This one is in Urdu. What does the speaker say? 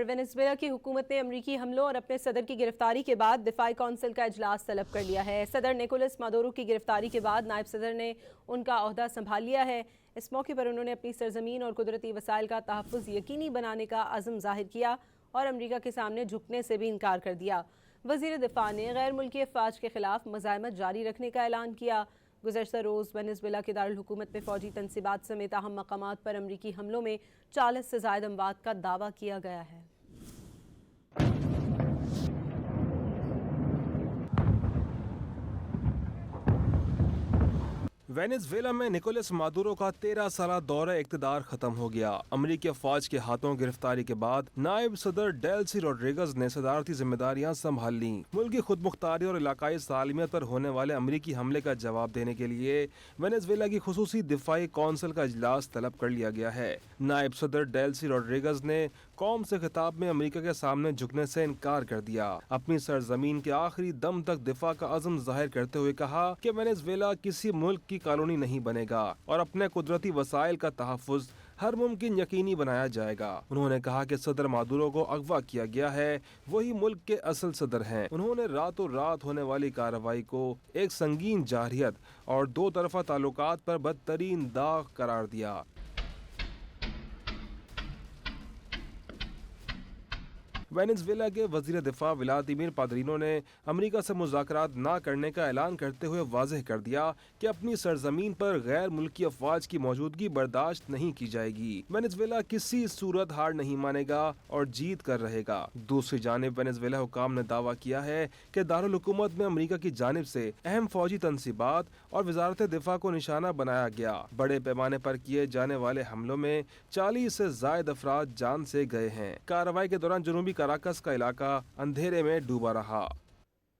اور وینزویلا کی حکومت نے امریکی حملوں اور اپنے صدر کی گرفتاری کے بعد دفاعی کونسل کا اجلاس طلب کر لیا ہے۔ صدر نیکولس مادورو کی گرفتاری کے بعد نائب صدر نے ان کا عہدہ سنبھال لیا ہے۔ اس موقع پر انہوں نے اپنی سرزمین اور قدرتی وسائل کا تحفظ یقینی بنانے کا عزم ظاہر کیا اور امریکہ کے سامنے جھکنے سے بھی انکار کر دیا۔ وزیر دفاع نے غیر ملکی افواج کے خلاف مزاحمت جاری رکھنے کا اعلان کیا۔ گزشتہ روز وینزویلا کے دارالحکومت میں فوجی تنصیبات سمیت اہم مقامات پر امریکی حملوں میں 40 سے زائد اموات کا دعویٰ کیا گیا ہے۔ وینزویلا میں نیکولس مادورو کا 13 سالہ دورہ اقتدار ختم ہو گیا۔ امریکی افواج کے ہاتھوں گرفتاری کے بعد نائب صدر ڈیلسی روڈریگز نے صدارتی ذمہ داریاں سنبھال لیں۔ ملک کی خود مختاری اور علاقائی سالمیت پر ہونے والے امریکی حملے کا جواب دینے کے لیے وینزویلا کی خصوصی دفاعی کونسل کا اجلاس طلب کر لیا گیا ہے۔ نائب صدر ڈیلسی روڈریگز نے قوم سے خطاب میں امریکہ کے سامنے جھکنے سے انکار کر دیا۔ اپنی سرزمین کے آخری دم تک دفاع کا عزم ظاہر کرتے ہوئے کہا کہ وینزویلا کسی ملک کی کالونی نہیں بنے گا اور اپنے قدرتی وسائل کا تحفظ ہر ممکن یقینی بنایا جائے گا۔ انہوں نے کہا کہ صدر مادورو کو اغوا کیا گیا ہے، وہی ملک کے اصل صدر ہیں۔ انہوں نے راتوں رات ہونے والی کارروائی کو ایک سنگین جارحیت اور دو طرفہ تعلقات پر بدترین داغ قرار دیا۔ وینزویلا کے وزیر دفاع ولادیمیر پادرینو نے امریکہ سے مذاکرات نہ کرنے کا اعلان کرتے ہوئے واضح کر دیا کہ اپنی سرزمین پر غیر ملکی افواج کی موجودگی برداشت نہیں کی جائے گی۔ وینزویلا کسی صورت ہار نہیں مانے گا اور جیت کر رہے گا۔ دوسری جانب وینزویلا حکام نے دعویٰ کیا ہے کہ دارالحکومت میں امریکہ کی جانب سے اہم فوجی تنصیبات اور وزارت دفاع کو نشانہ بنایا گیا۔ بڑے پیمانے پر کیے جانے والے حملوں میں 40 سے زائد افراد جان سے گئے ہیں۔ کارروائی کے دوران جنوبی کراکس کا علاقہ اندھیرے میں ڈوبا رہا۔